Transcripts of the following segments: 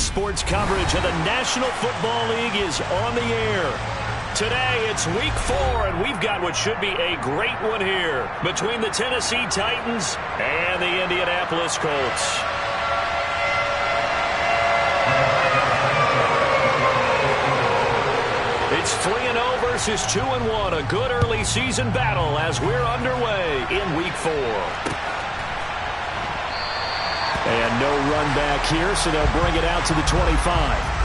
sports coverage of the National Football League is on the air. Today, it's Week 4, and we've got what should be a great one here between the Tennessee Titans and the Indianapolis Colts. It's 3-0 versus 2-1, a good early season battle as we're underway in Week 4. And no run back here, so they'll bring it out to the 25.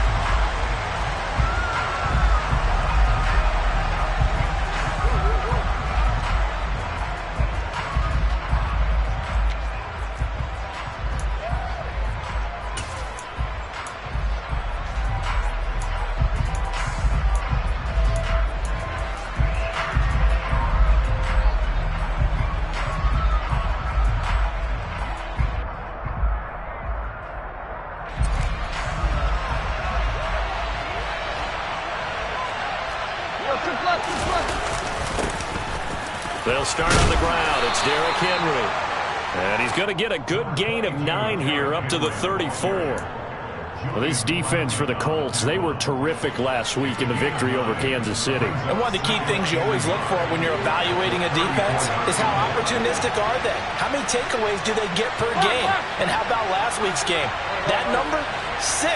They'll start on the ground. It's Derrick Henry. And he's going to get a good gain of 9 here up to the 34. Well, this defense for the Colts, they were terrific last week in the victory over Kansas City. And one of the key things you always look for when you're evaluating a defense is how opportunistic are they? How many takeaways do they get per game? And how about last week's game? That number, 6.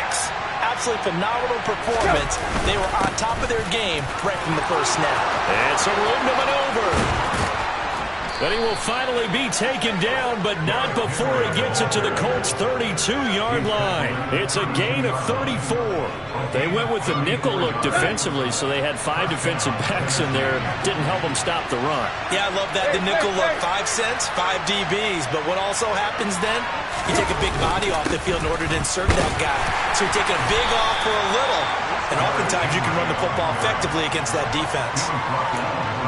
Absolutely phenomenal performance. They were on top of their game right from the first snap. And some room to maneuver. But he will finally be taken down, but not before he gets it to the Colts' 32-yard line. It's a gain of 34. They went with the nickel look defensively, so they had 5 defensive backs in there. Didn't help them stop the run. Yeah, I love that. The nickel look, 5 cents, 5 DBs. But what also happens then? You take a big body off the field in order to insert that guy. So you're taking a big off for a little. And oftentimes you can run the football effectively against that defense.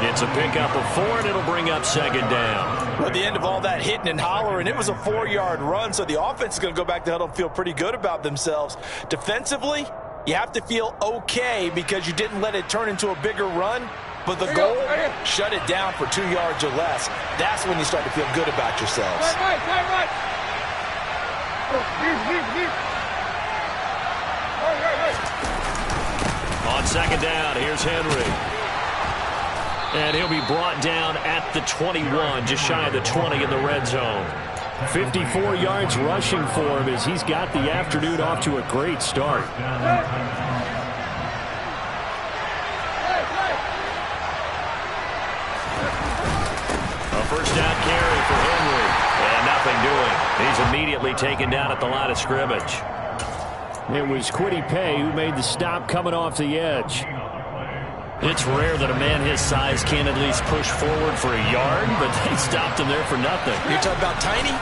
It's a pickup of 4, and it'll bring up 2nd down. Well, at the end of all that hitting and hollering, it was a 4-yard run, so the offense is going to go back to huddle and feel pretty good about themselves. Defensively, you have to feel okay because you didn't let it turn into a bigger run. But the goal, shut it down for 2 yards or less. That's when you start to feel good about yourselves. On 2nd down, here's Henry. And he'll be brought down at the 21, just shy of the 20 in the red zone. 54 yards rushing for him as he's got the afternoon off to a great start. A first down carry for Henry. And nothing doing. He's immediately taken down at the line of scrimmage. It was Kwity Paye who made the stop coming off the edge. It's rare that a man his size can at least push forward for a yard, but they stopped him there for nothing. You're talking about tiny?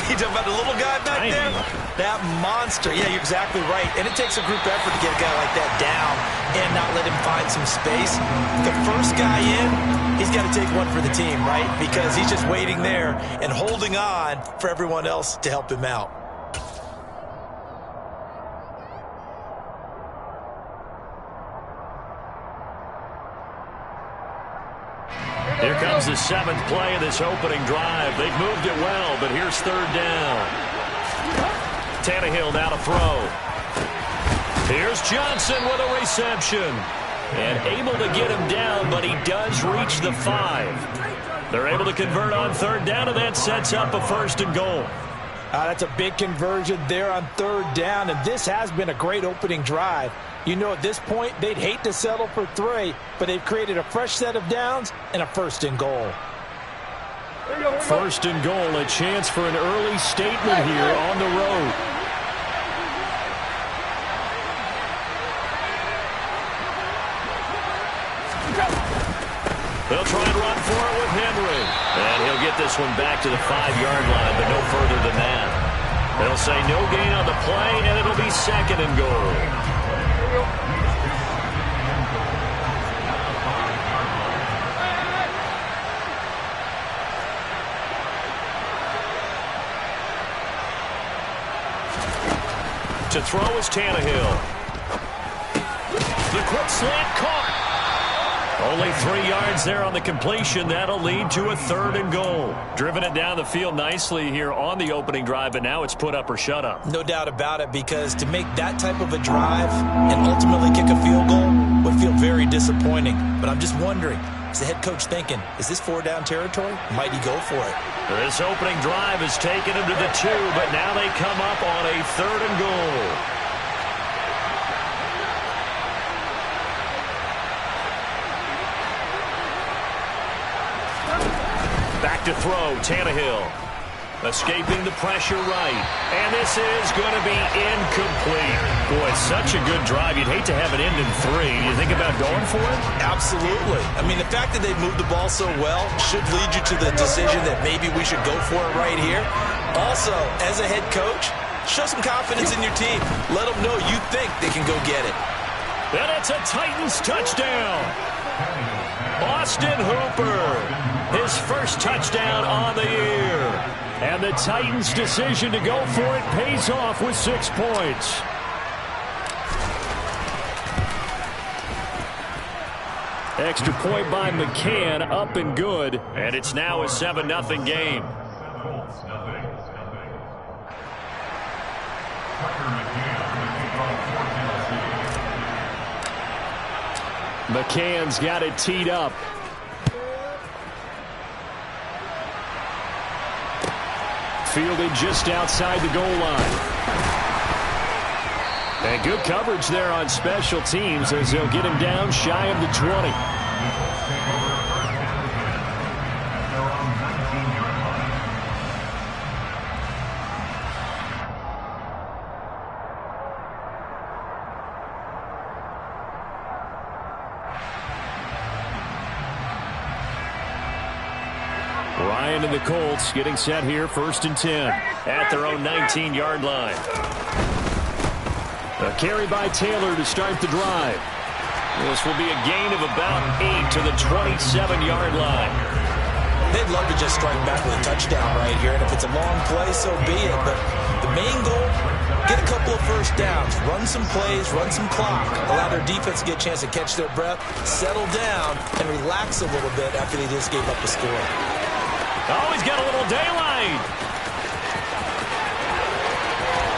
You're talking about the little guy back there? That monster. Yeah, you're exactly right. And it takes a group effort to get a guy like that down and not let him find some space. The first guy in, he's got to take one for the team, right? Because he's just waiting there and holding on for everyone else to help him out. Here comes the 7th play of this opening drive. They've moved it well, but here's 3rd down. Tannehill now to throw. Here's Johnson with a reception. And able to get him down, but he does reach the 5. They're able to convert on 3rd down, and that sets up a 1st and goal. That's a big conversion there on 3rd down, and this has been a great opening drive. You know, at this point, they'd hate to settle for 3, but they've created a fresh set of downs and a 1st and goal. 1st and goal, a chance for an early statement here on the road. They'll try and run for it with Henry. And he'll get this one back to the 5-yard line, but no further than that. They'll say no gain on the play, and it'll be 2nd and goal. To throw is Tannehill. The quick slant caught. Only 3 yards there on the completion. That'll lead to a 3rd and goal. Driven it down the field nicely here on the opening drive, but now it's put up or shut up. No doubt about it, because to make that type of a drive and ultimately kick a field goal would feel very disappointing. But I'm just wondering, is the head coach thinking, is this 4-down territory? Might he go for it? This opening drive has taken him to the 2, but now they come up on a 3rd and goal. Back to throw, Tannehill. Escaping the pressure right. And this is going to be incomplete. Boy, such a good drive. You'd hate to have it end in 3. You think about going for it? Absolutely. I mean, the fact that they moved the ball so well should lead you to the decision that maybe we should go for it right here. Also, as a head coach, show some confidence in your team. Let them know you think they can go get it. And it's a Titans touchdown. Austin Hooper, his first touchdown on the year. And the Titans' decision to go for it pays off with 6 points. Extra point by McCann, up and good. And it's now a 7-0 game. McCann's got it teed up. Fielded just outside the goal line. And good coverage there on special teams as they'll get him down shy of the 20. Ryan and the Colts getting set here, 1st and 10 at their own 19-yard line. A carry by Taylor to start the drive. This will be a gain of about 8 to the 27-yard line. They'd love to just strike back with a touchdown right here, and if it's a long play, so be it. But the main goal, get a couple of first downs, run some plays, run some clock, allow their defense to get a chance to catch their breath, settle down, and relax a little bit after they just gave up the score. Oh, he's got a little daylight.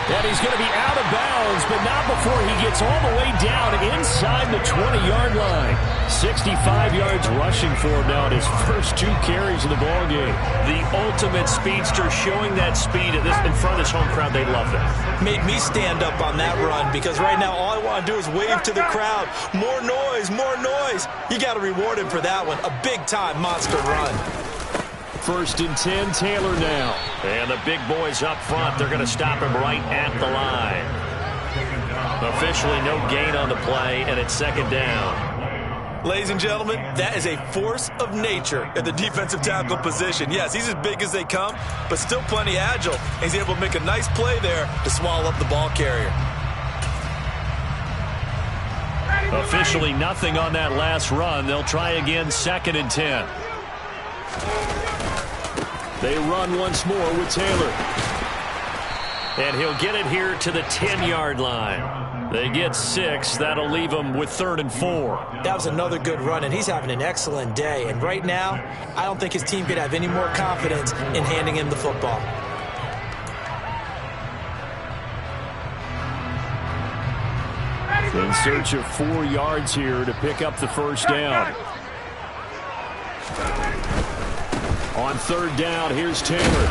And he's going to be out of bounds, but not before he gets all the way down inside the 20-yard line. 65 yards rushing for him now in his first 2 carries of the ballgame. The ultimate speedster, showing that speed in front of this home crowd. They love that. Made me stand up on that run, because right now all I want to do is wave to the crowd. More noise, more noise. You got to reward him for that one. A big-time monster run. 1st and 10, Taylor now. And the big boys up front, they're going to stop him right at the line. Officially no gain on the play, and it's 2nd down. Ladies and gentlemen, that is a force of nature at the defensive tackle position. Yes, he's as big as they come, but still plenty agile. He's able to make a nice play there to swallow up the ball carrier. Officially nothing on that last run. They'll try again, 2nd and 10. They run once more with Taylor. And he'll get it here to the 10-yard line. They get 6. That'll leave them with 3rd and 4. That was another good run, and he's having an excellent day. And right now, I don't think his team could have any more confidence in handing him the football. In search of 4 yards here to pick up the first down. On 3rd down, here's Taylor.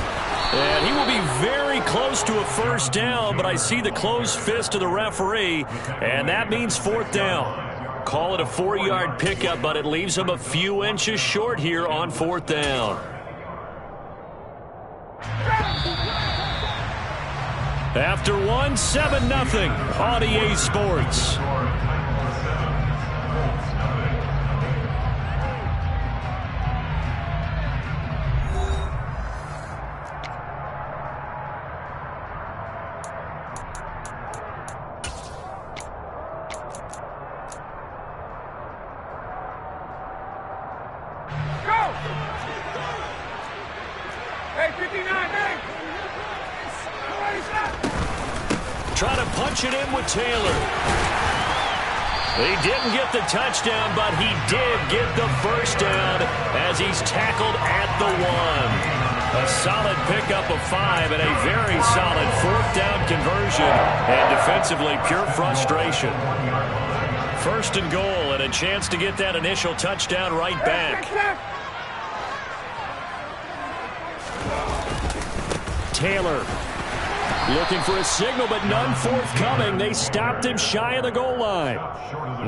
And he will be very close to a first down, but I see the closed fist of the referee, and that means 4th down. Call it a 4-yard pickup, but it leaves him a few inches short here on 4th down. After 1, 7-0 on EA Sports. Trying to punch it in with Taylor. He didn't get the touchdown, but he did get the first down as he's tackled at the 1. A solid pickup of 5 and a very solid 4th down conversion. And defensively, pure frustration. 1st and goal and a chance to get that initial touchdown right back. Taylor looking for a signal, but none forthcoming. They stopped him shy of the goal line.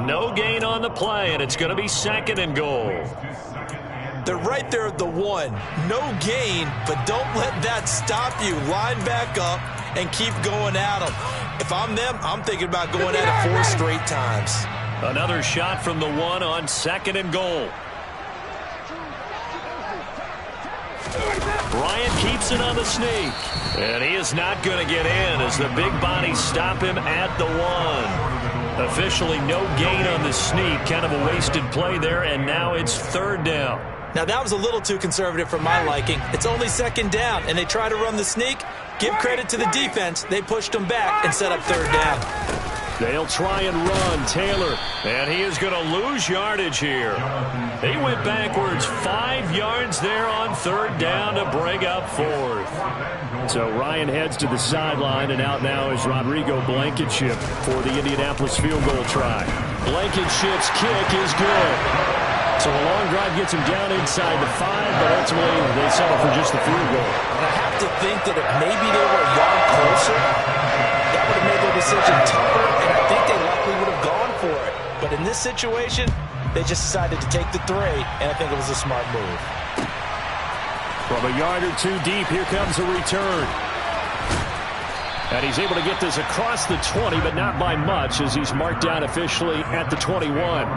No gain on the play, and it's going to be 2nd and goal. They're right there at the 1. No gain, but don't let that stop you. Line back up and keep going at them. If I'm them, I'm thinking about going at it 4 straight times. Another shot from the 1 on 2nd and goal. Bryant keeps it on the sneak. And he is not going to get in as the big bodies stop him at the 1. Officially no gain on the sneak. Kind of a wasted play there, and now it's 3rd down. Now that was a little too conservative for my liking. It's only 2nd down, and they try to run the sneak. Give credit to the defense. They pushed them back and set up 3rd down. They'll try and run. Taylor, and he is going to lose yardage here. He went backwards 5 yards there on 3rd down to bring up 4th. So Ryan heads to the sideline, and out now is Rodrigo Blankenship for the Indianapolis field goal try. Blankenship's kick is good. So a long drive gets him down inside the 5, but ultimately they settle for just the field goal. I have to think that if maybe they were a yard closer, that would have made their decision tougher, and I think they likely would have gone for it. But in this situation, they just decided to take the 3, and I think it was a smart move. From a yard or 2 deep, here comes a return. And he's able to get this across the 20, but not by much, as he's marked down officially at the 21.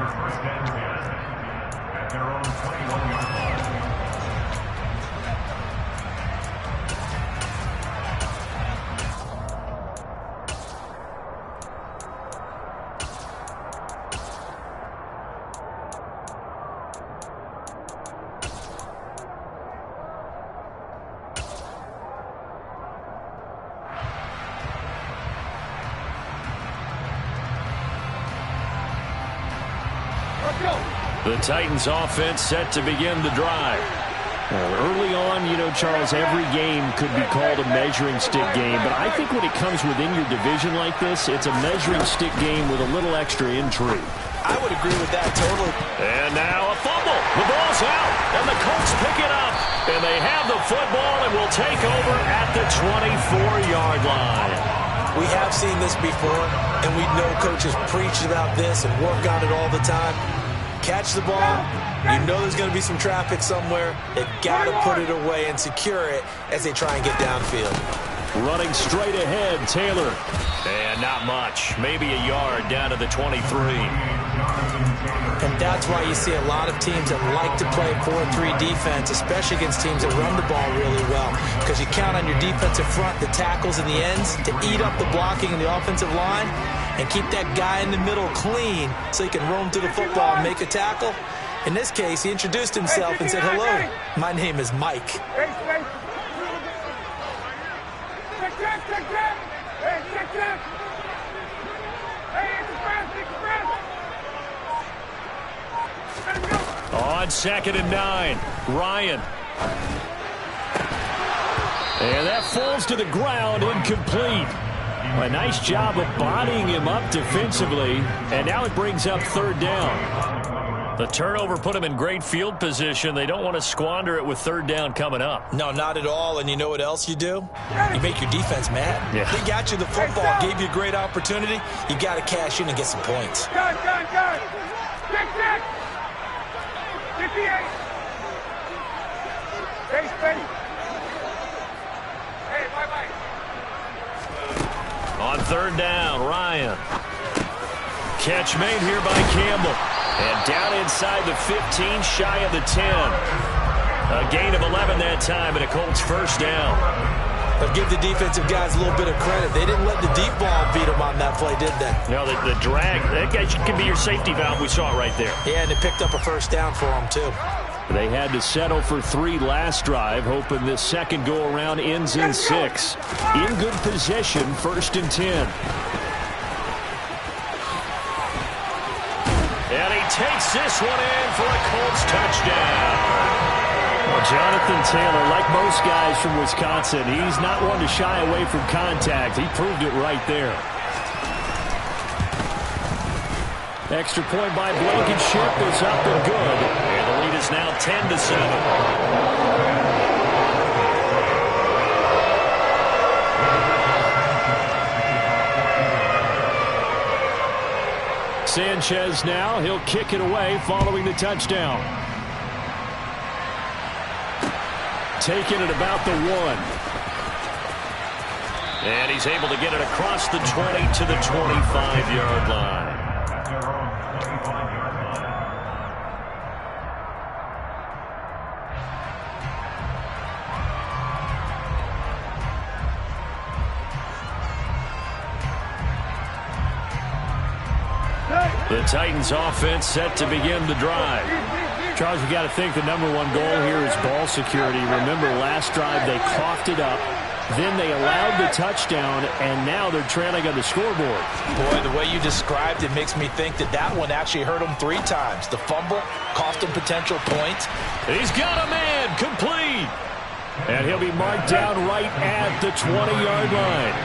The Titans offense set to begin the drive. Well, early on, you know, Charles, every game could be called a measuring stick game, but I think when it comes within your division like this, it's a measuring stick game with a little extra intrigue. I would agree with that totally. And now a fumble. The ball's out, and the Colts pick it up. And they have the football and will take over at the 24-yard line. We have seen this before, and we know coaches preach about this and work on it all the time. Catch the ball. You know there's going to be some traffic somewhere. They've got to put it away and secure it as they try and get downfield. Running straight ahead, Taylor. And not much. Maybe a yard down to the 23. And that's why you see a lot of teams that like to play 4-3 defense, especially against teams that run the ball really well. Because you count on your defensive front, the tackles and the ends, to eat up the blocking in the offensive line and keep that guy in the middle clean so he can roam through the football and make a tackle. In this case, he introduced himself and said, "Hello, my name is Mike." On 2nd and 9, Ryan. And that falls to the ground, incomplete. A nice job of bodying him up defensively, and now it brings up 3rd down. The turnover put him in great field position. They don't want to squander it with 3rd down coming up. No, not at all. And you know what else you do? You make your defense mad. Yeah. They got you the football, gave you a great opportunity. You got to cash in and get some points. On 3rd down, Ryan. Catch made here by Campbell. And down inside the 15, shy of the 10. A gain of 11 that time, and a Colts 1st down. But give the defensive guys a little bit of credit. They didn't let the deep ball beat them on that play, did they? No, the drag, that guy could be your safety valve. We saw it right there. Yeah, and they picked up a 1st down for them, too. They had to settle for 3 last drive, hoping this second go-around ends in 6. In good position, 1st and 10. takes this one in for a Colts touchdown. Well, Jonathan Taylor, like most guys from Wisconsin, he's not one to shy away from contact. He proved it right there. Extra point by Blankenship is up and good. And the lead is now 10-7. Sanchez now, he'll kick it away following the touchdown. Taking it about the 1. And he's able to get it across the 20 to the 25-yard line. The Titans offense set to begin the drive. Charles, you got to think the #1 goal here is ball security. Remember, last drive they coughed it up. Then they allowed the touchdown, and now they're trailing on the scoreboard. Boy, the way you described it makes me think that one actually hurt them 3 times. The fumble cost him potential points. He's got a man complete. And he'll be marked down right at the 20-yard line.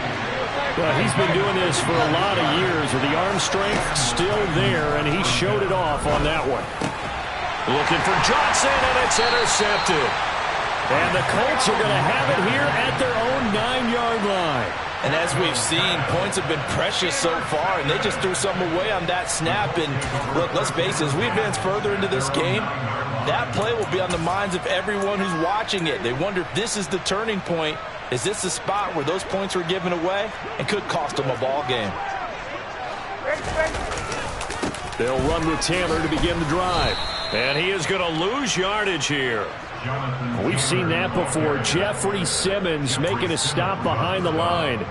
Well, he's been doing this for a lot of years with the arm strength still there, and he showed it off on that one. Looking for Johnson, and it's intercepted. And the Colts are going to have it here at their own 9-yard line. And as we've seen, points have been precious so far, and they just threw something away on that snap. And look, let's face it, as we advance further into this game, that play will be on the minds of everyone who's watching it. They wonder if this is the turning point. Is this the spot where those points were given away and could cost them a ball game? They'll run with Taylor to begin the drive. And he is going to lose yardage here. We've seen that before. Jeffrey Simmons making a stop behind the line.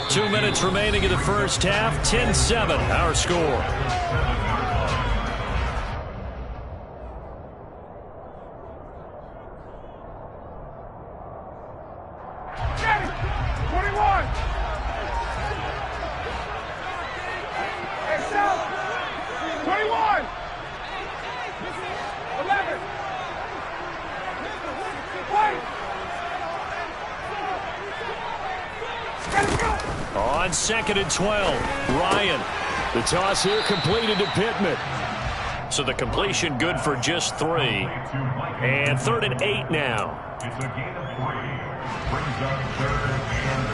2 minutes remaining in the first half. 10-7, our score. On 2nd and 12, Ryan. The toss here completed to Pittman. So the completion good for just 3. And 3rd and 8 now. It's a gain of 3. Brings up 3rd and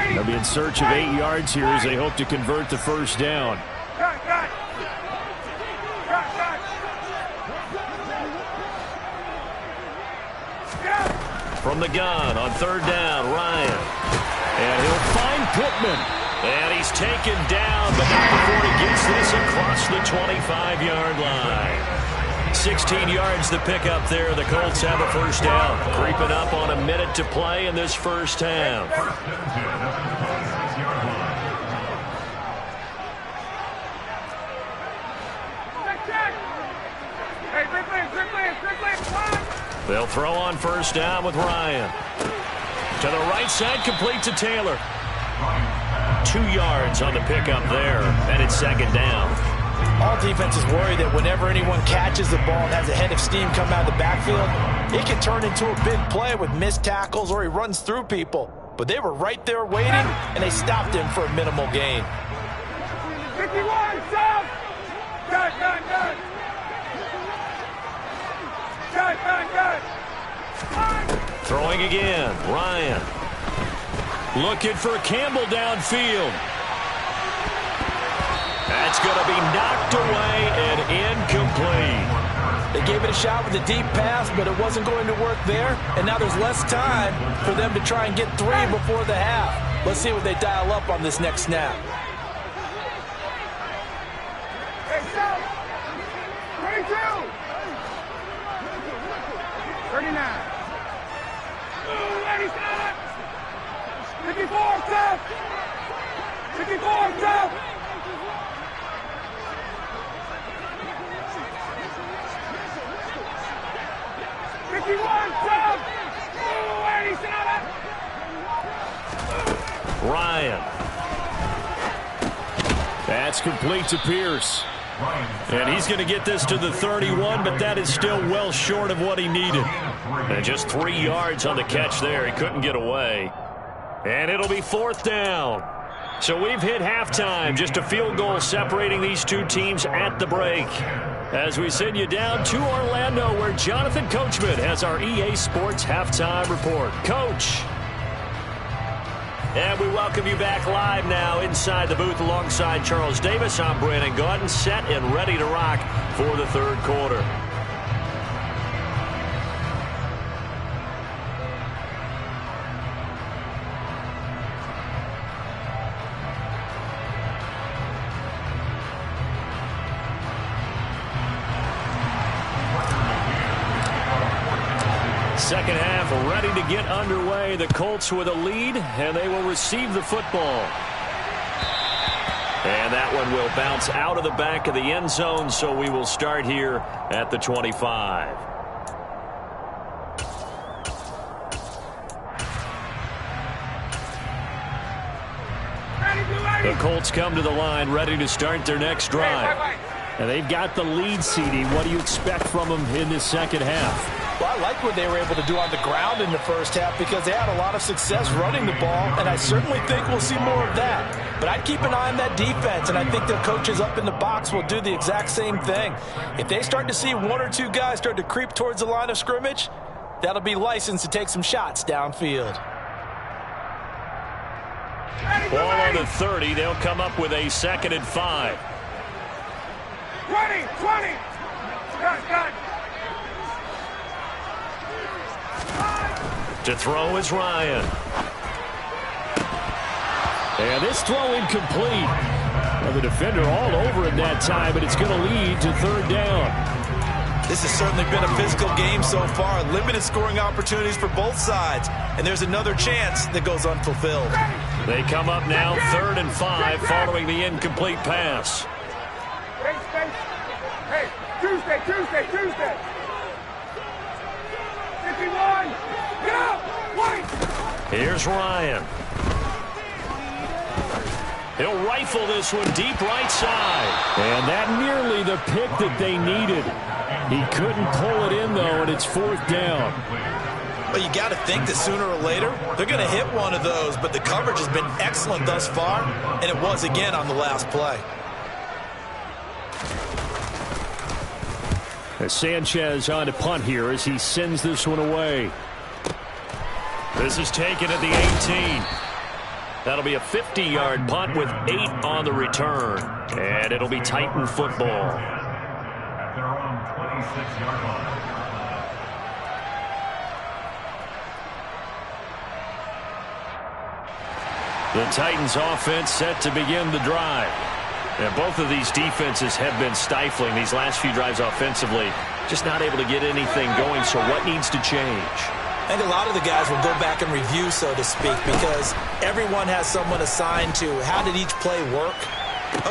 8. They'll be in search of 8 yards here as they hope to convert the first down. From the gun on 3rd down, Ryan. And he'll find Pittman. And he's taken down, but not before he gets this across the 25-yard line. 16 yards to pick up there. The Colts have a first down. Creeping up on a minute to play in this first half. They'll throw on first down with Ryan. To the right side, complete to Taylor. 2 yards on the pickup there, and it's 2nd down. All defenses worry that whenever anyone catches the ball and has a head of steam come out of the backfield, it can turn into a big play with missed tackles or he runs through people. But they were right there waiting, and they stopped him for a minimal gain. 51, stop! Good. Good. Throwing again, Ryan. Looking for Campbell downfield. That's going to be knocked away and incomplete. They gave it a shot with a deep pass, but it wasn't going to work there. And now there's less time for them to try and get 3 before the half. Let's see what they dial up on this next snap. Hey, stop! 22! 39. 54, stop! 54, stop! 51, stop! Ryan. It's complete to Pierce. And he's going to get this to the 31, but that is still well short of what he needed. And just 3 yards on the catch there. He couldn't get away. And it'll be 4th down. So we've hit halftime. Just a field goal separating these two teams at the break. As we send you down to Orlando, where Jonathan Coachman has our EA Sports Halftime Report. Coach. And we welcome you back live now inside the booth alongside Charles Davis. I'm Brandon Gaudin, set and ready to rock for the third quarter. Second half ready to get underway. The Colts with a lead, and they will receive the football. And that one will bounce out of the back of the end zone, so we will start here at the 25. The Colts come to the line ready to start their next drive. And they've got the lead, CD. What do you expect from them in this second half? Well, I like what they were able to do on the ground in the first half because they had a lot of success running the ball, and I certainly think we'll see more of that. But I'd keep an eye on that defense, and I think their coaches up in the box will do the exact same thing. If they start to see 1 or 2 guys start to creep towards the line of scrimmage, that'll be licensed to take some shots downfield. Ball on the 30. They'll come up with a 2nd and 5. 20. Got. To throw is Ryan. And this throw incomplete. Well, the defender all over it that time, but it's going to lead to 3rd down. This has certainly been a physical game so far. Limited scoring opportunities for both sides. And there's another chance that goes unfulfilled. They come up now 3rd and 5 following the incomplete pass. Hey, Tuesday. 51. Go! Here's Ryan. He'll rifle this one deep right side. And that nearly the pick that they needed. He couldn't pull it in, though, and it's 4th down. Well, you got to think that sooner or later they're going to hit one of those, but the coverage has been excellent thus far, and it was again on the last play. As Sanchez on to punt here as he sends this one away. This is taken at the 18. That'll be a 50-yard punt with 8 on the return. And it'll be Titan football. At their own 26-yard line. The Titans offense set to begin the drive. And both of these defenses have been stifling these last few drives offensively. Just not able to get anything going, so what needs to change? I think a lot of the guys will go back and review, so to speak, because everyone has someone assigned to how did each play work.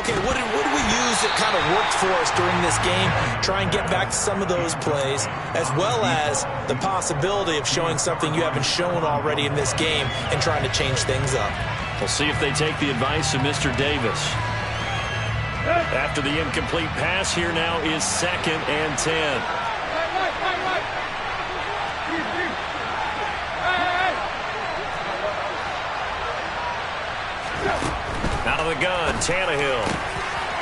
Okay, what did we use that kind of worked for us during this game? Try and get back to some of those plays, as well as the possibility of showing something you haven't shown already in this game and trying to change things up. We'll see if they take the advice of Mr. Davis. After the incomplete pass, here now is 2nd and 10. Out of the gun, Tannehill.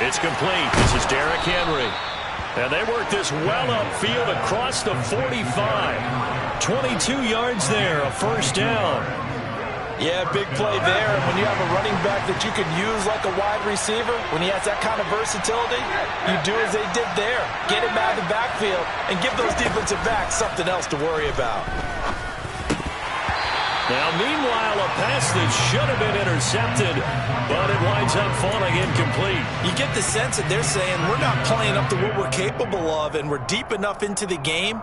It's complete. This is Derrick Henry. And they work this well upfield across the 45. 22 yards there, a 1st down. Yeah, big play there. And when you have a running back that you can use like a wide receiver, when he has that kind of versatility, you do as they did there. Get him out of the backfield and give those defensive backs something else to worry about. Now, meanwhile, a pass that should have been intercepted, but it winds up falling incomplete. You get the sense that they're saying we're not playing up to what we're capable of, and we're deep enough into the game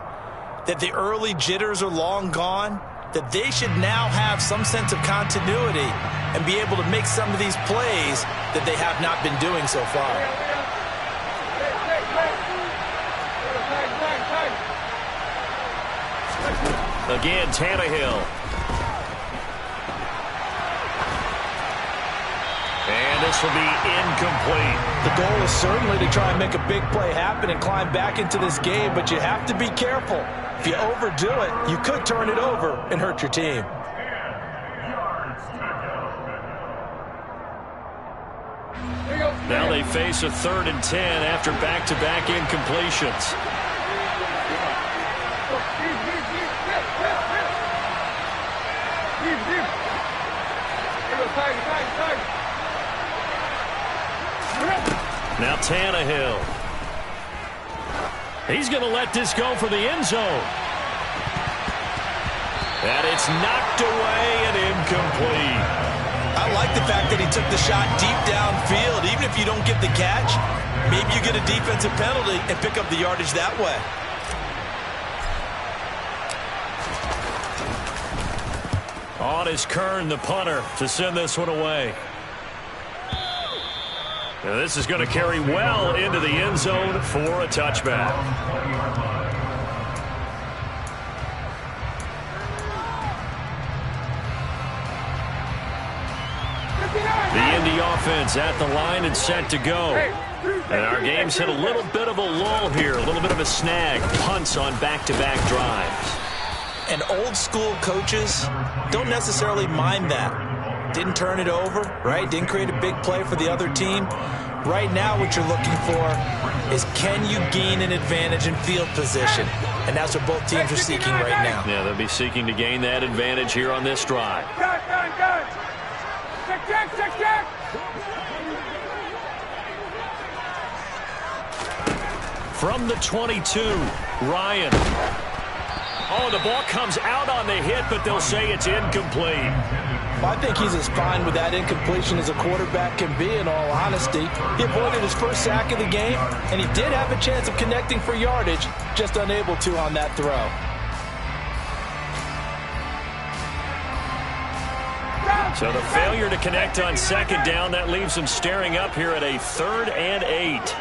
that the early jitters are long gone, that they should now have some sense of continuity and be able to make some of these plays that they have not been doing so far. Again, Tannehill. And this will be incomplete. The goal is certainly to try and make a big play happen and climb back into this game, but you have to be careful. If you overdo it, you could turn it over and hurt your team. Now they face a 3rd and 10 after back-to-back incompletions. Now Tannehill. He's going to let this go for the end zone. And it's knocked away and incomplete. I like the fact that he took the shot deep downfield. Even if you don't get the catch, maybe you get a defensive penalty and pick up the yardage that way. On is Kern, the punter, to send this one away. Now this is going to carry well into the end zone for a touchback. The Indy offense at the line and set to go. And our game's hit a little bit of a lull here, a little bit of a snag. Punts on back-to-back drives. And old-school coaches don't necessarily mind that. Didn't turn it over, right? Didn't create a big play for the other team. Right now what you're looking for is, can you gain an advantage in field position? And that's what both teams are seeking right now. Yeah, they'll be seeking to gain that advantage here on this drive. Check. From the 22, Ryan. Oh, the ball comes out on the hit, but they'll say it's incomplete. Well, I think he's as fine with that incompletion as a quarterback can be, in all honesty. He avoided his first sack of the game, and he did have a chance of connecting for yardage, just unable to on that throw. So the failure to connect on 2nd down, that leaves him staring up here at a 3rd and 8.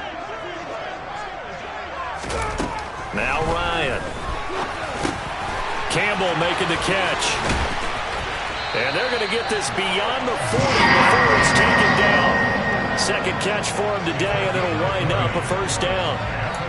Now Ryan. Campbell making the catch. And they're going to get this beyond the 40 before it's taken down. 2nd catch for him today, and it'll wind up a 1st down.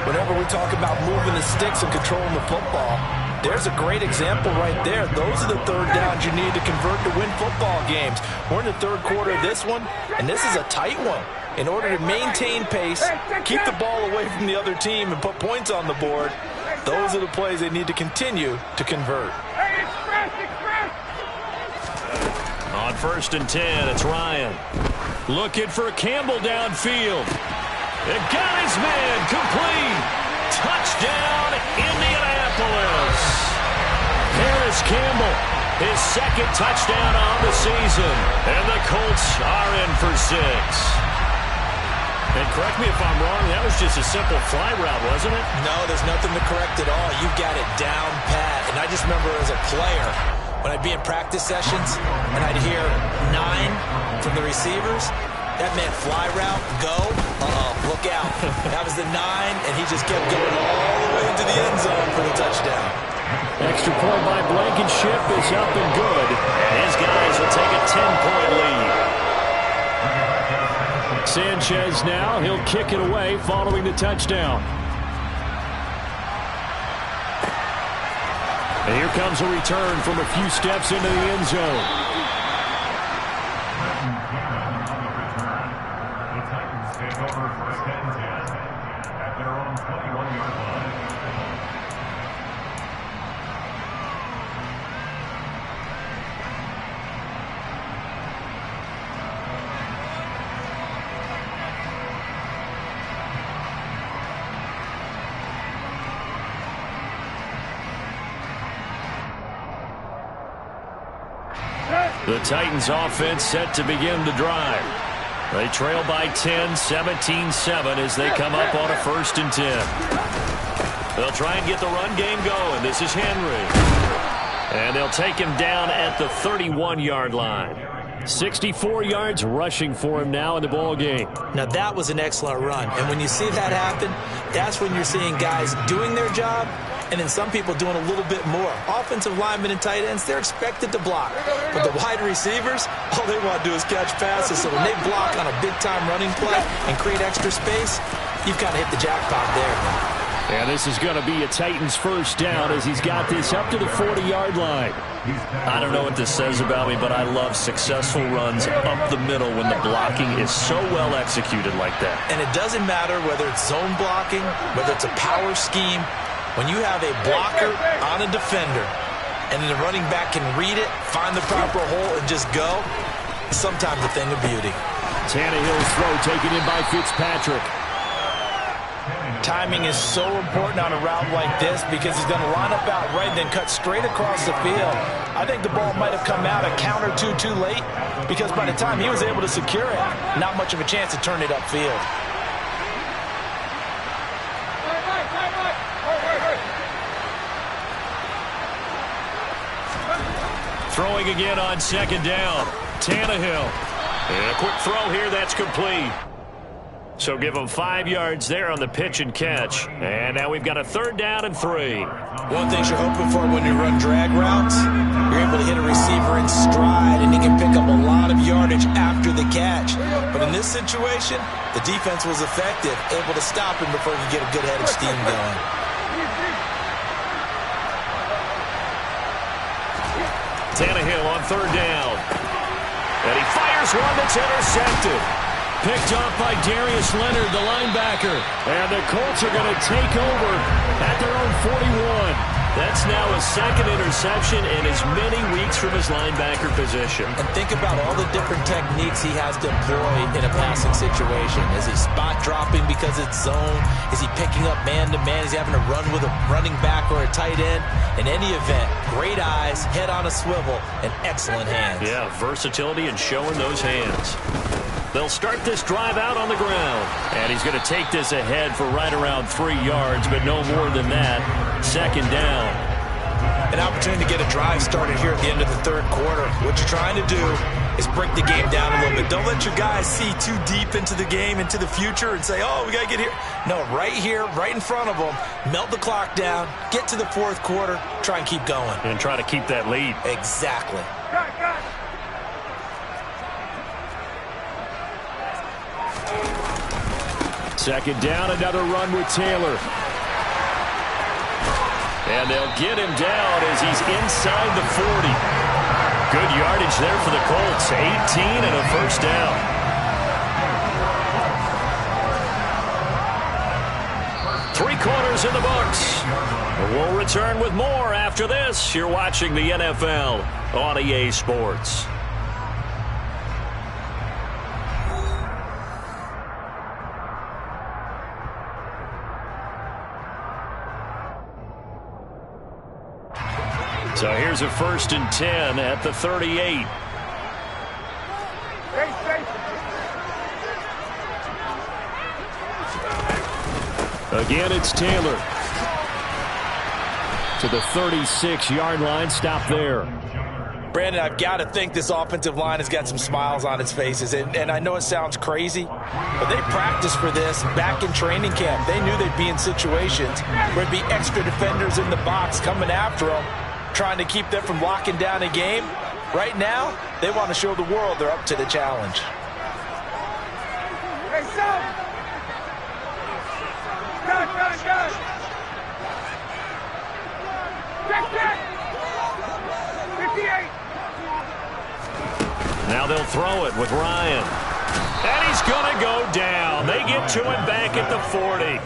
Whenever we talk about moving the sticks and controlling the football, there's a great example right there. Those are the 3rd downs you need to convert to win football games. We're in the 3rd quarter of this one, and this is a tight one. In order to maintain pace, keep the ball away from the other team, and put points on the board, those are the plays they need to continue to convert. On 1st and 10, it's Ryan. Looking for Campbell downfield. It got his man complete. Touchdown, Indianapolis. Harris Campbell, his 2nd touchdown on the season. And the Colts are in for 6. And correct me if I'm wrong, that was just a simple fly route, wasn't it? No, there's nothing to correct at all. You got it down pat. And I just remember as a player, when I'd be in practice sessions and I'd hear 9 from the receivers, that meant fly route, go, look out. That was the 9, and he just kept going all the way into the end zone for the touchdown. Extra point by Blankenship is up and good. And his guys will take a 10-point lead. Sanchez now, he'll kick it away following the touchdown. And here comes a return from a few steps into the end zone. The Titans take over 1st and 10 at their own 21-yard line. The Titans offense set to begin the drive. They trail by 10, 17-7 as they come up on a 1st and 10. They'll try and get the run game going. This is Henry. And they'll take him down at the 31-yard line. 64 yards rushing for him now in the ball game. Now that was an excellent run. And when you see that happen, that's when you're seeing guys doing their job and then some people doing a little bit more. Offensive linemen and tight ends, they're expected to block. But the wide receivers, all they want to do is catch passes. So when they block on a big-time running play and create extra space, you've kind of hit the jackpot there. And this is going to be a Titans first down as he's got this up to the 40-yard line. I don't know what this says about me, but I love successful runs up the middle when the blocking is so well executed like that. And it doesn't matter whether it's zone blocking, whether it's a power scheme. When you have a blocker on a defender and then the running back can read it, find the proper hole, and just go, it's sometimes a thing of beauty. Tannehill's throw taken in by Fitzpatrick. Timing is so important on a route like this because he's going to line up out right and then cut straight across the field. I think the ball might have come out a count or two too late because by the time he was able to secure it, not much of a chance to turn it upfield. Throwing again on second down. Tannehill. And a quick throw here, that's complete. So give them 5 yards there on the pitch and catch. And now we've got a 3rd down and 3. One thing you're hoping for when you run drag routes, you're able to hit a receiver in stride and he can pick up a lot of yardage after the catch. But in this situation, the defense was effective, able to stop him before he could get a good head of steam going. Tannehill on 3rd down. And he fires one that's intercepted. Picked off by Darius Leonard, the linebacker. And the Colts are going to take over at their own 41. That's now a 2nd interception in as many weeks from his linebacker position. And think about all the different techniques he has to employ in a passing situation. Is he spot dropping because it's zone? Is he picking up man-to-man? Is he having to run with a running back or a tight end? In any event, great eyes, head on a swivel, and excellent hands. Yeah, versatility and showing those hands. They'll start this drive out on the ground. And he's going to take this ahead for right around 3 yards, but no more than that. 2nd down. An opportunity to get a drive started here at the end of the 3rd quarter. What you're trying to do is break the game down a little bit. Don't let your guys see too deep into the game, into the future, and say, oh, we got to get here. No, right here, right in front of them, melt the clock down, get to the 4th quarter, try and keep going. And try to keep that lead. Exactly. Second down, another run with Taylor. And they'll get him down as he's inside the 40. Good yardage there for the Colts. 18 and a 1st down. Three quarters in the books. We'll return with more after this. You're watching the NFL on EA Sports. So here's a 1st and 10 at the 38. Again, it's Taylor. To the 36-yard line. Stop there. Brandon, I've got to think this offensive line has got some smiles on its faces. And I know it sounds crazy, but they practiced for this back in training camp. They knew they'd be in situations where there'd be extra defenders in the box coming after them, trying to keep them from locking down a game. Right now, they want to show the world they're up to the challenge. Now they'll throw it with Ryan. And he's going to go down. They get to him back at the 40.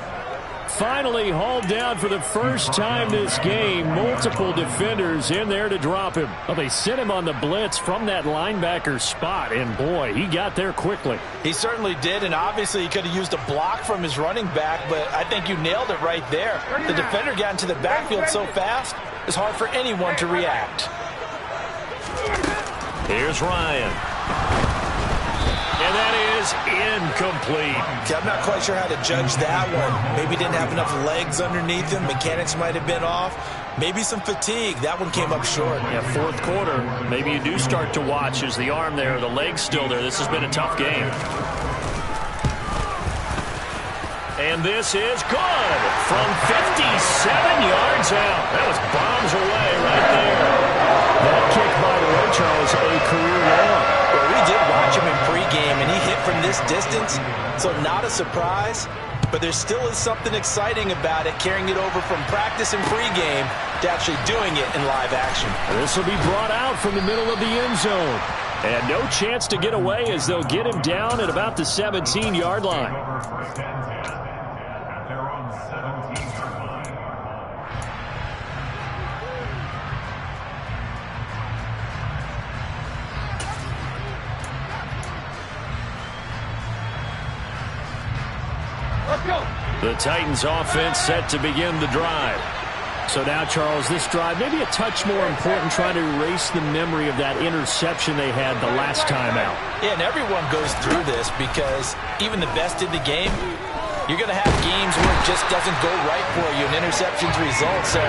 Finally hauled down for the first time this game. Multiple defenders in there to drop him. Well, they sent him on the blitz from that linebacker spot, and boy, he got there quickly. He certainly did, and obviously he could have used a block from his running back, but I think you nailed it right there. The defender got into the backfield so fast, it's hard for anyone to react. Here's Ryan. And that is incomplete. I'm not quite sure how to judge that one. Maybe didn't have enough legs underneath him. Mechanics might have been off. Maybe some fatigue. That one came up short. Yeah, 4th quarter. Maybe you do start to watch as the arm there, the leg's still there. This has been a tough game. And this is good from 57 yards out. That was bombs away right there. That kick, by the way, Charles, a career long. Well, we did watch him in pregame, and he hit from this distance, so not a surprise. But there still is something exciting about it, carrying it over from practice and pregame to actually doing it in live action. This will be brought out from the middle of the end zone. And no chance to get away as they'll get him down at about the 17-yard line. At their own 17-yard line. Let's go. The Titans offense set to begin the drive. So now, Charles, this drive maybe a touch more important, trying to erase the memory of that interception they had the last time out. Yeah, and everyone goes through this because even the best in the game, you're going to have games where it just doesn't go right for you, and interceptions result. So,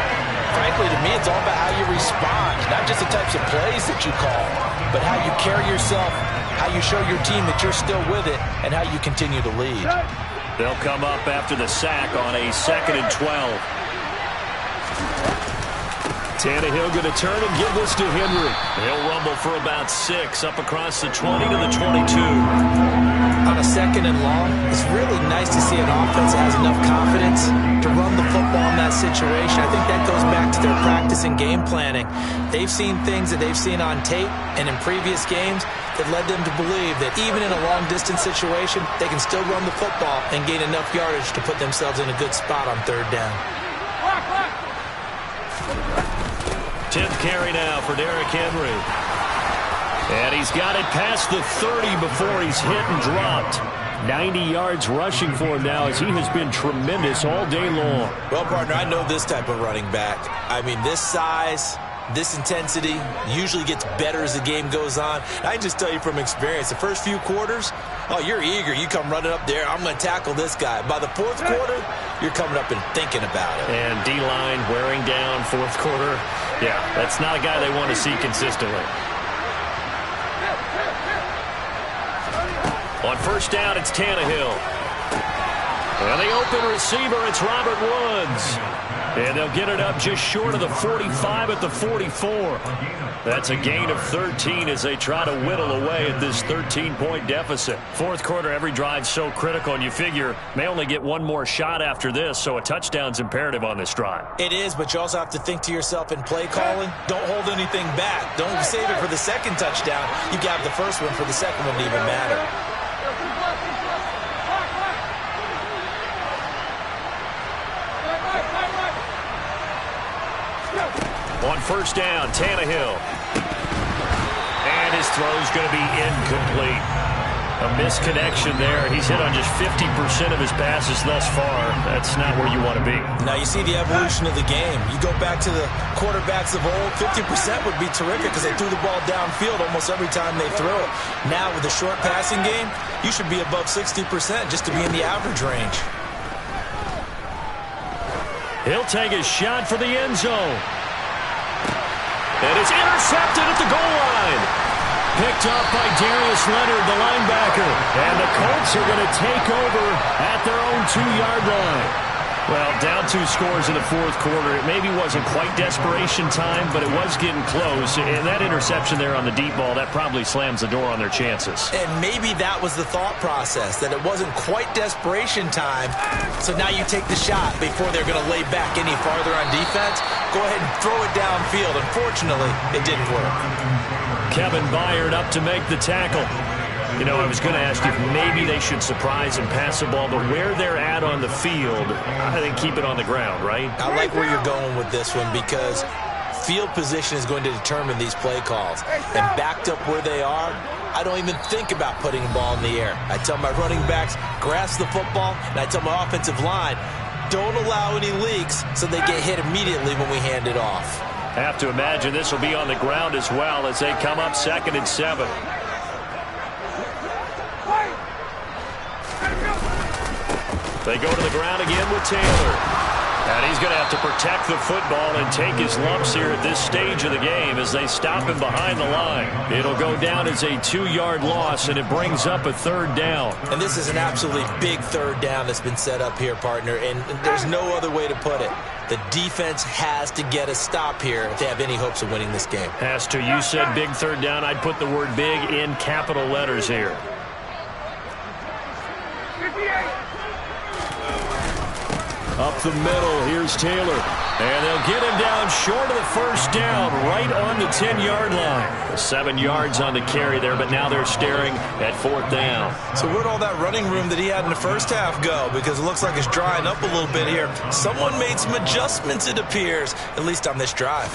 frankly, to me, it's all about how you respond, not just the types of plays that you call, but how you carry yourself, how you show your team that you're still with it, and how you continue to lead. They'll come up after the sack on a 2nd and 12. Tannehill going to turn and give this to Henry. He'll rumble for about 6 up across the 20 to the 22. On a 2nd and long, it's really nice to see an offense that has enough confidence to run the football in that situation. I think that goes back to their practice and game planning. They've seen things that they've seen on tape and in previous games that led them to believe that even in a long-distance situation, they can still run the football and gain enough yardage to put themselves in a good spot on 3rd down. 10th carry now for Derrick Henry. And he's got it past the 30 before he's hit and dropped. 90 yards rushing for him now as he has been tremendous all day long. Well, partner, I know this type of running back. I mean, this size, this intensity usually gets better as the game goes on. I can just tell you from experience, the first few quarters, oh, you're eager. You come running up there, I'm going to tackle this guy. By the 4th quarter, you're coming up and thinking about it. And D-line wearing down 4th quarter. Yeah, that's not a guy they want to see consistently. On 1st down, it's Tannehill. And the open receiver, it's Robert Woods. And they'll get it up just short of the 45 at the 44. That's a gain of 13 as they try to whittle away at this 13-point deficit. 4th quarter, every drive's so critical, and you figure may only get one more shot after this, so a touchdown's imperative on this drive. It is, but you also have to think to yourself in play calling, don't hold anything back. Don't save it for the 2nd touchdown. You got the 1st one for the 2nd one to even matter. On 1st down, Tannehill. And his throw's going to be incomplete. A misconnection there. He's hit on just 50% of his passes thus far. That's not where you want to be. Now you see the evolution of the game. You go back to the quarterbacks of old, 50% would be terrific because they threw the ball downfield almost every time they threw it. Now with the short passing game, you should be above 60% just to be in the average range. He'll take a shot for the end zone. And it's intercepted at the goal line. Picked up by Darius Leonard, the linebacker. And the Colts are going to take over at their own 2-yard line. Well, down 2 scores in the 4th quarter. It maybe wasn't quite desperation time, but it was getting close. And that interception there on the deep ball, that probably slams the door on their chances. And maybe that was the thought process, that it wasn't quite desperation time. So now you take the shot before they're going to lay back any farther on defense. Go ahead and throw it downfield. Unfortunately, it didn't work. Kevin Byard up to make the tackle. You know, I was going to ask if maybe they should surprise and pass the ball, but where they're at on the field, I think keep it on the ground, right? I like where you're going with this one because field position is going to determine these play calls. And backed up where they are, I don't even think about putting the ball in the air. I tell my running backs, grasp the football, and I tell my offensive line, don't allow any leaks so they get hit immediately when we hand it off. I have to imagine this will be on the ground as well as they come up 2nd and 7. They go to the ground again with Taylor. And he's going to have to protect the football and take his lumps here at this stage of the game as they stop him behind the line. It'll go down as a 2-yard loss, and it brings up a 3rd down. And this is an absolutely big 3rd down that's been set up here, partner, and there's no other way to put it. The defense has to get a stop here if they have any hopes of winning this game. Has to. You said big 3rd down. I'd put the word big in capital letters here. 58. Up the middle, here's Taylor. And they'll get him down short of the 1st down, right on the 10-yard line. 7 yards on the carry there, but now they're staring at 4th down. So where'd all that running room that he had in the first half go? Because it looks like it's drying up a little bit here. Someone made some adjustments, it appears, at least on this drive.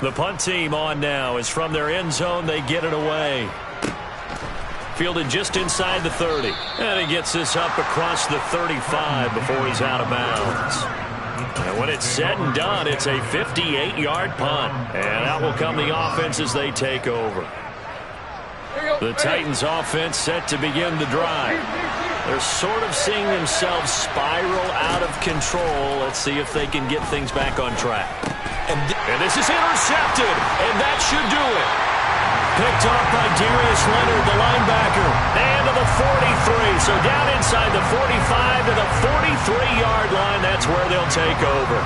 The punt team on now is from their end zone. They get it away. Fielded just inside the 30. And he gets this up across the 35 before he's out of bounds. And when it's said and done, it's a 58-yard punt. And out will come the offense as they take over. The Titans offense set to begin the drive. They're sort of seeing themselves spiral out of control. Let's see if they can get things back on track. And this is intercepted, and that should do it. Picked off by Darius Leonard, the linebacker, and to the 43. So down inside the 45 to the 43-yard line. That's where they'll take over.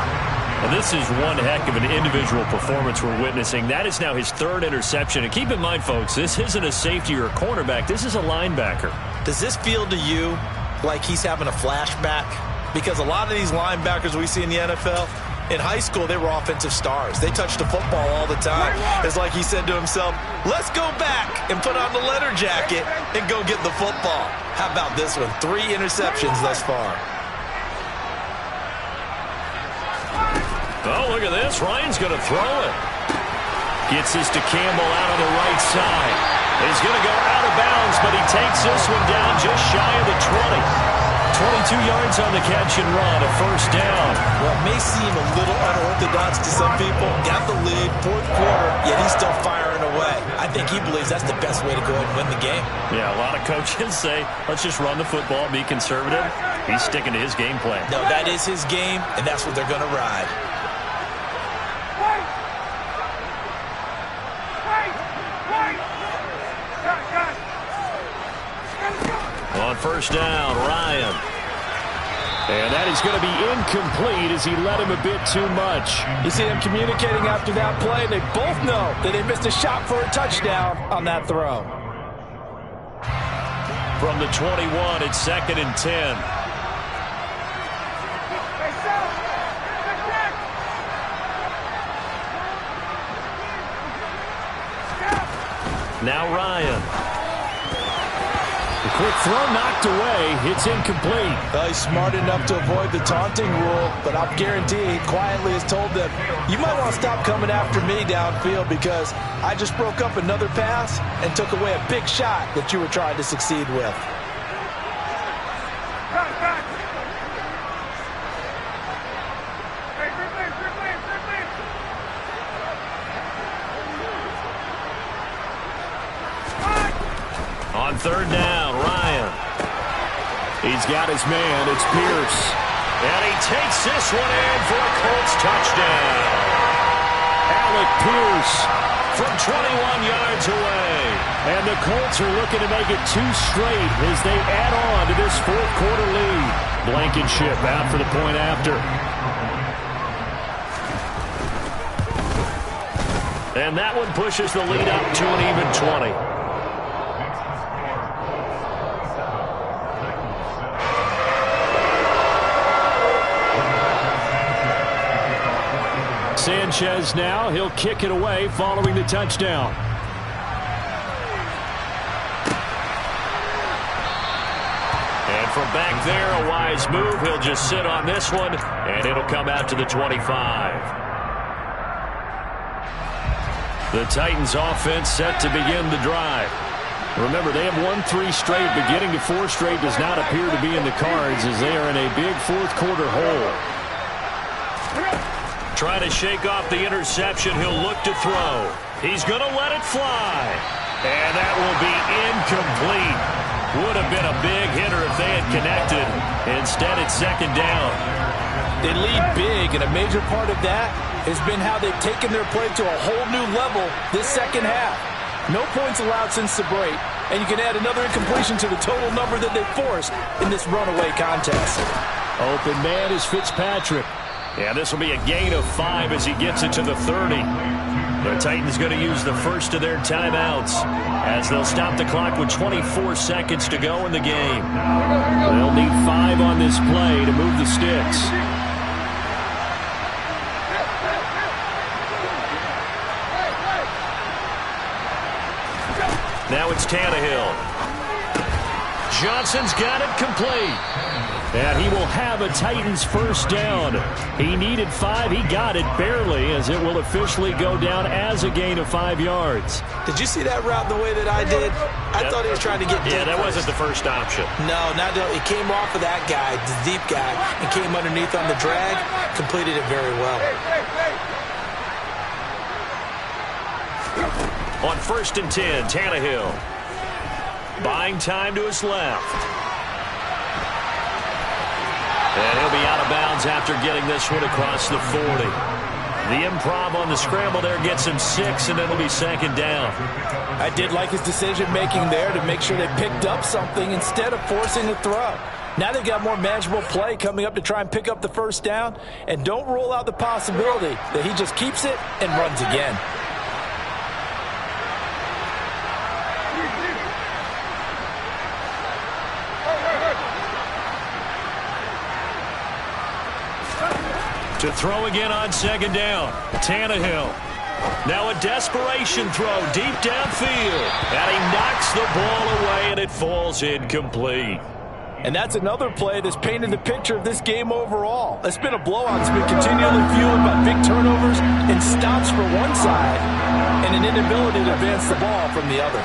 And this is one heck of an individual performance we're witnessing. That is now his 3rd interception. And keep in mind, folks, this isn't a safety or a cornerback. This is a linebacker. Does this feel to you like he's having a flashback? Because a lot of these linebackers we see in the NFL, in high school, they were offensive stars. They touched the football all the time. It's like he said to himself, let's go back and put on the leather jacket and go get the football. How about this one? 3 interceptions thus far. Oh, look at this. Ryan's going to throw it. Gets this to Campbell out on the right side. He's going to go out of bounds, but he takes this one down just shy of the 20. 22 yards on the catch and run, a 1st down. Well, it may seem a little unorthodox to some people. Got the lead, 4th quarter, yet he's still firing away. I think he believes that's the best way to go ahead and win the game. Yeah, a lot of coaches say, let's just run the football, be conservative. He's sticking to his game plan. No, that is his game, and that's what they're going to ride. On 1st down, Ryan. And that is going to be incomplete as he let him a bit too much. You see them communicating after that play. They both know that they missed a shot for a touchdown on that throw. From the 21, it's 2nd and 10. Now Ryan. The quick throw knocked away. It's incomplete. Well, he's smart enough to avoid the taunting rule, but I'll guarantee he quietly has told them, you might want to stop coming after me downfield because I just broke up another pass and took away a big shot that you were trying to succeed with. On 3rd down, Ryan. He's got his man. It's Pierce. And he takes this one in for a Colts touchdown. Alec Pierce from 21 yards away. And the Colts are looking to make it 2 straight as they add on to this 4th quarter lead. Blankenship out for the point after. And that one pushes the lead up to an even 20. Sanchez now, he'll kick it away following the touchdown. And from back there, a wise move. He'll just sit on this one, and it'll come out to the 25. The Titans offense set to begin the drive. Remember, they have won 3 straight, but getting to 4 straight does not appear to be in the cards as they are in a big 4th quarter hole. Trying to shake off the interception. He'll look to throw. He's going to let it fly. And that will be incomplete. Would have been a big hitter if they had connected. Instead, it's second down. They lead big, and a major part of that has been how they've taken their play to a whole new level this second half. No points allowed since the break, and you can add another incompletion to the total number that they forced in this runaway contest. Open man is Fitzpatrick. Yeah, this will be a gain of 5 as he gets it to the 30. The Titans going to use the first of their timeouts as they'll stop the clock with 24 seconds to go in the game. They'll need 5 on this play to move the sticks. Now it's Tannehill. Johnson's got it complete. And he will have a Titans first down. He needed 5. He got it barely, as it will officially go down as a gain of 5 yards. Did you see that route the way that I did? I thought he was trying to get deep. Yeah, that wasn't the first option. No, not the, it came off of that guy, the deep guy, and came underneath on the drag. Completed it very well. On 1st and 10, Tannehill. Buying time to his left. And he'll be out of bounds after getting this one across the 40. The improv on the scramble there gets him 6, and it'll be second down. I did like his decision-making there to make sure they picked up something instead of forcing a throw. Now they've got more manageable play coming up to try and pick up the first down, and don't rule out the possibility that he just keeps it and runs again. To throw again on second down. Tannehill. Now a desperation throw deep downfield. And he knocks the ball away, and it falls incomplete. And that's another play that's painted the picture of this game overall. It's been a blowout. It's been continually fueled by big turnovers and stops for one side and an inability to advance the ball from the other.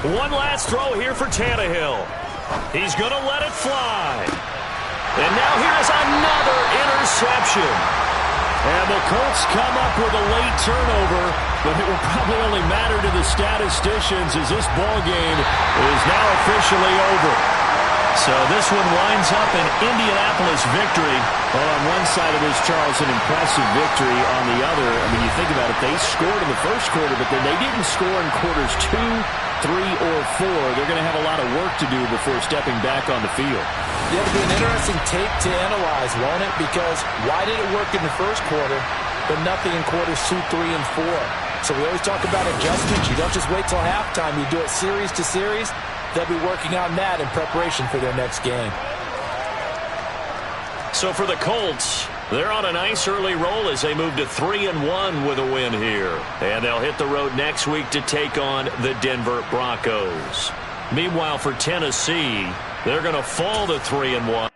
One last throw here for Tannehill. He's going to let it fly. And now here's another interception. And the Colts come up with a late turnover, but it will probably only matter to the statisticians as this ball game is now officially over. So this one winds up an Indianapolis victory. Well, on one side of this, Charles, an impressive victory. On the other, I mean, you think about it, they scored in the first quarter, but then they didn't score in quarters 2, 3, or 4. They're going to have a lot of work to do before stepping back on the field. Yeah, it'll be an interesting tape to analyze, won't it? Because why did it work in the first quarter, but nothing in quarters 2, 3, and 4? So we always talk about adjustments. You don't just wait till halftime. You do it series to series. They'll be working on that in preparation for their next game. So for the Colts, they're on a nice early roll as they move to 3-1 with a win here. And they'll hit the road next week to take on the Denver Broncos. Meanwhile, for Tennessee, they're going to fall to 3-1.